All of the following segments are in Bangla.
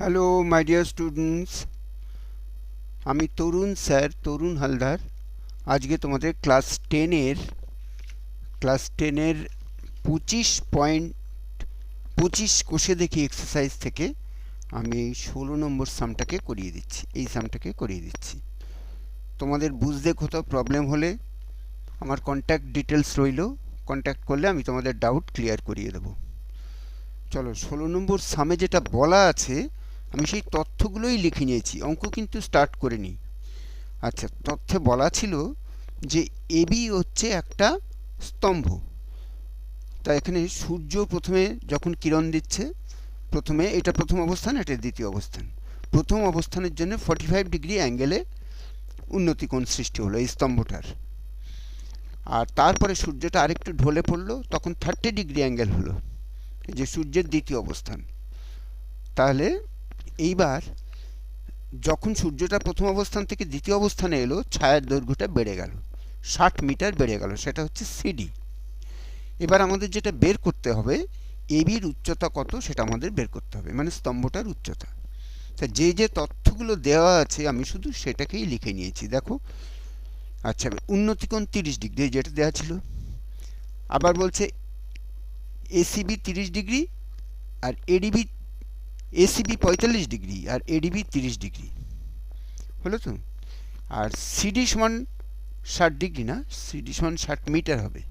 হ্যালো মাই ডিয়ার স্টুডেন্টস, আমি তরুণ স্যার, তরুণ হালদার। আজকে তোমাদের ক্লাস টেনের 25.25 কোষে দেখি এক্সারসাইজ থেকে আমি এই 16 নম্বর সামটাকে করিয়ে দিচ্ছি। তোমাদের বুঝতে কোথাও প্রবলেম হলে আমার কন্ট্যাক্ট ডিটেলস রইল, কন্ট্যাক্ট করলে আমি তোমাদের ডাউট ক্লিয়ার করিয়ে দেবো। চলো, 16 নম্বর সামে যেটা বলা আছে আমি সেই তথ্যগুলোই লিখে নিয়েছি, অঙ্ক কিন্তু স্টার্ট করিনি। আচ্ছা, তথ্যে বলা ছিল যে এবি হচ্ছে একটা স্তম্ভ। তা এখানে সূর্য প্রথমে যখন কিরণ দিচ্ছে, প্রথমে এটা প্রথম অবস্থান, এটা দ্বিতীয় অবস্থান। প্রথম অবস্থানের জন্য 45 ডিগ্রি অ্যাঙ্গেলে উন্নতি কোণ সৃষ্টি হলো এই স্তম্ভটার। আর তারপরে সূর্যটা আরেকটু ঢলে পড়লো, তখন 30 ডিগ্রি অ্যাঙ্গেল হলো, যে সূর্যের দ্বিতীয় অবস্থান। তাহলে এইবার যখন সূর্যটা প্রথম অবস্থান থেকে দ্বিতীয় অবস্থানে এলো, ছায়ার দৈর্ঘ্যটা বেড়ে গেল, 60 মিটার বেড়ে গেল, সেটা হচ্ছে সিডি। এবার আমাদের যেটা বের করতে হবে, এবির উচ্চতা কত সেটা আমাদের বের করতে হবে, মানে স্তম্ভটার উচ্চতা। তা যে যে তথ্যগুলো দেওয়া আছে আমি শুধু সেটাকেই লিখে নিয়েছি, দেখো। আচ্ছা, উন্নতিকোণ 30 ডিগ্রি যেটা দেওয়া ছিল। আবার বলছে এসিবি 30 ডিগ্রি আর এসিবি 45 ডিগ্রি আর এডিবি 30 ডিগ্রি হলো তো। আর সিডি সমান 60 ডিগ্রি না, সিডি সমান 60 মিটার হবে,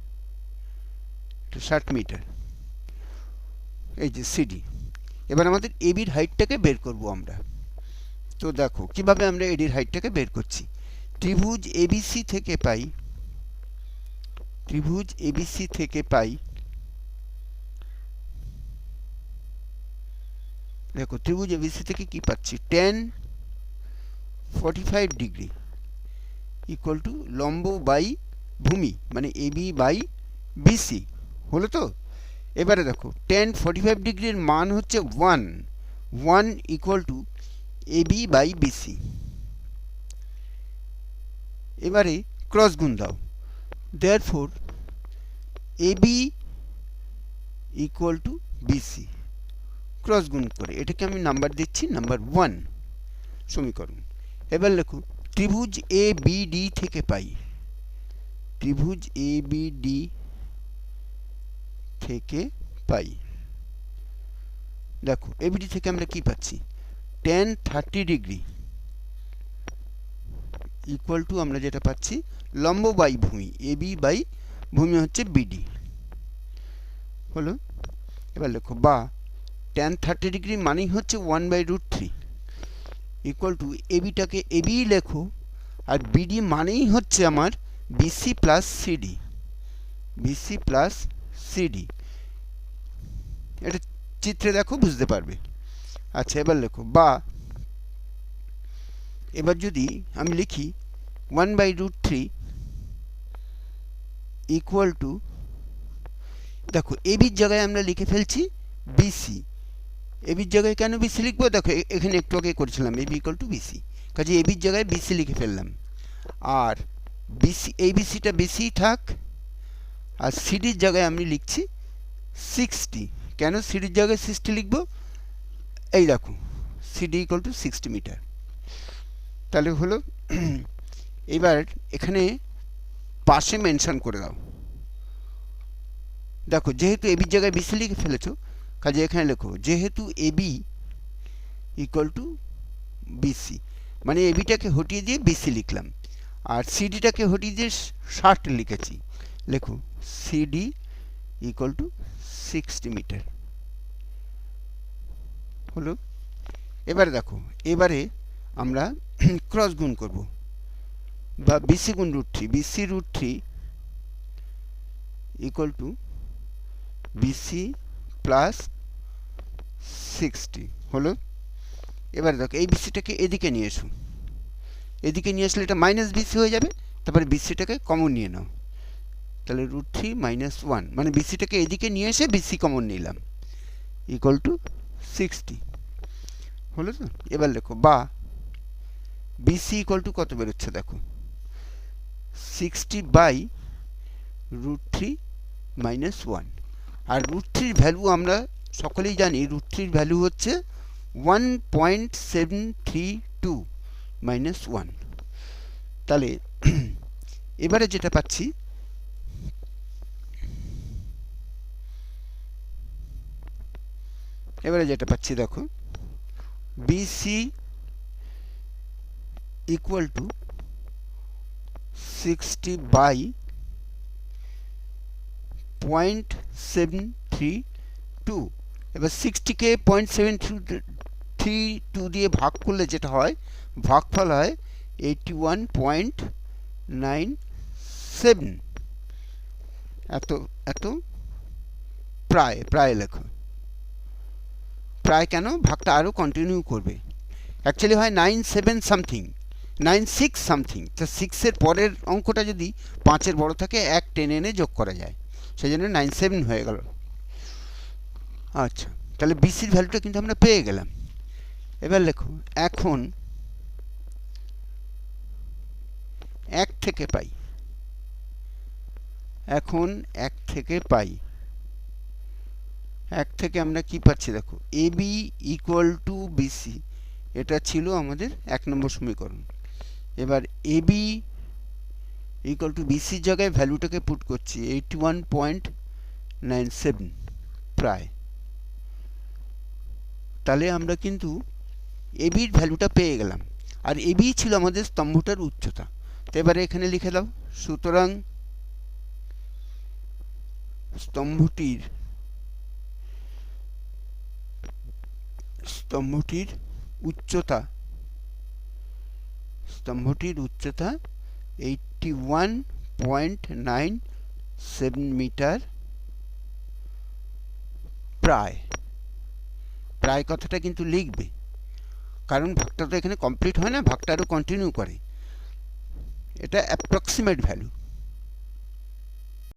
60 মিটার, এই যে সিডি। এবার আমাদের এবির হাইটটাকে বের করব আমরা। তো দেখো কিভাবে আমরা এডির হাইটটাকে বের করছি। ত্রিভুজ এবিসি থেকে পাই, দেখো ত্রিভুজ এবিসি থেকে কি পাচ্ছি, tan 45 ডিগ্রি ইকুয়াল টু লম্ব বাই ভূমি, মানে এবি বাই বিসি হলো তো। এবারে দেখো tan 45 ডিগ্রির মান হচ্ছে 1 equal to AB by BC. এবারে ক্রস গুণ দাও, therefore AB equal to BC. Cross গুণ করে এটাকে আমি নাম্বার দিচ্ছি নাম্বার 1 সমীকরণ। এবার লেখো ত্রিভুজ এ বিডি থেকে পাই, দেখো এবিডি থেকে আমরা কি পাচ্ছি, tan 30 ডিগ্রি ইকুয়াল টু আমরা যেটা পাচ্ছি লম্ব বাই ভূমি, এবি বাই ভূমি হচ্ছে বিডি হলো। এবার লেখো বা tan 30 ডিগ্রি মানেই হচ্ছে 1/√3 ইকুয়াল টু এবিটাকে এবি লেখো, আর বিডি মানেই হচ্ছে আমার বিসি প্লাস সিডি। এটা চিত্রে দেখো বুঝতে পারবে। আচ্ছা, এবার লেখো বা, এবার যদি আমি লিখি 1/√3 ইকুয়াল টু, দেখো এবির জায়গায় আমরা লিখে ফেলছি বিসি। এবির জায়গায় কেন বিসি লিখবো, দেখো এখানে একটু আগে করেছিলাম এবি ইকুয়াল টু বিসি, কাজে এবির জায়গায় বিসি লিখে ফেললাম। আর বিসি, এই বিসিটা বিসি থাক, আর সিডির জায়গায় আমি লিখছি 60। কেন সিডির জায়গায় 60 লিখবো, এই দেখো সিডি ইকুয়াল টু 60 মিটার। তাহলে হলো এবার এখানে পাশে মেনশন করে দাও, দেখো যেহেতু এবির জায়গায় বিসি লিখে ফেলেছো, কাজে এখানে লেখো যেহেতু এবি ইকুয়াল টু বিসি, মানে এবিটাকে হটিয়ে দিয়ে বিসি লিখলাম, আর সিডিটাকে হটিয়ে দিয়ে 60 লিখেছি, লেখো সিডি ইকুয়াল টু 60 মিটার হলো। এবারে দেখো, এবারে আমরা ক্রস গুণ করব, বা বিসি গুণ √3, BC √3 equal to BC plus 60 হলো। এবার দেখো এই বিসিটাকে এদিকে নিয়ে এসো, এদিকে নিয়ে আসলে এটা মাইনাস বিসি হয়ে যাবে, তারপরে বিসিটাকে কমন নিয়ে নাও, তাহলে √3 - 1, মানে বিসিটাকে এদিকে নিয়ে এসে বিসি কমন নিলাম, ইকুয়াল টু 60 হলো তো। এবার লেখো বা বিসি ইকুয়াল টু কত বেরোচ্ছে, দেখো 60/√3 - 1। আর √3 ভ্যালু আমরা সকলেই জানি, √3 ভ্যালু হচ্ছে 1.732 মাইনাস 1। তাহলে এবারে যেটা পাচ্ছি, দেখো, বিসি ইকুয়াল টু 60 বাই 0.732। এবার 60কে 0.732 দিয়ে ভাগ করলে যেটা হয়, ভাগফল হয় 81.97। এত এত প্রায় প্রায় লেখো। প্রায় কেন? ভাগটা আরও কন্টিনিউ করবে। অ্যাকচুয়ালি হয় 97 সামথিং, 96 সামথিং। তা 6-এর পরের অঙ্কটা যদি 5-এর বড় থাকে, 1 টেনে এনে যোগ করা যায়, সেই জন্য 97 হয়ে গেল। আচ্ছা, তাহলে বিসির ভ্যালুটা কিন্তু আমরা পেয়ে গেলাম। এবার লেখো, এখন 1 থেকে পাই, এখন 1 থেকে পাই, 1 থেকে আমরা কি পাচ্ছি দেখো, এবি ইকুয়াল টু বিসি, এটা ছিল আমাদের 1 নম্বর সমীকরণ। এবার এবি ইকুয়াল টু বিসির জায়গায় ভ্যালুটাকে পুট করছি 81.97 প্রায়। তাহলে আমরা কিন্তু এবির ভ্যালুটা পেয়ে গেলাম, আর এবি ছিল আমাদের স্তম্ভটার উচ্চতা। তো এবারে এখানে লিখে দাও, সুতরাং স্তম্ভটির উচ্চতা 81.97 মিটার প্রায়। প্রায় কথাটা কিন্তু লিখবে, কারণ ভাগটা তো এখানে কমপ্লিট হয় না, ভাগটা আরও কন্টিনিউ করে। এটা অ্যাপ্রক্সিমেট ভ্যালু।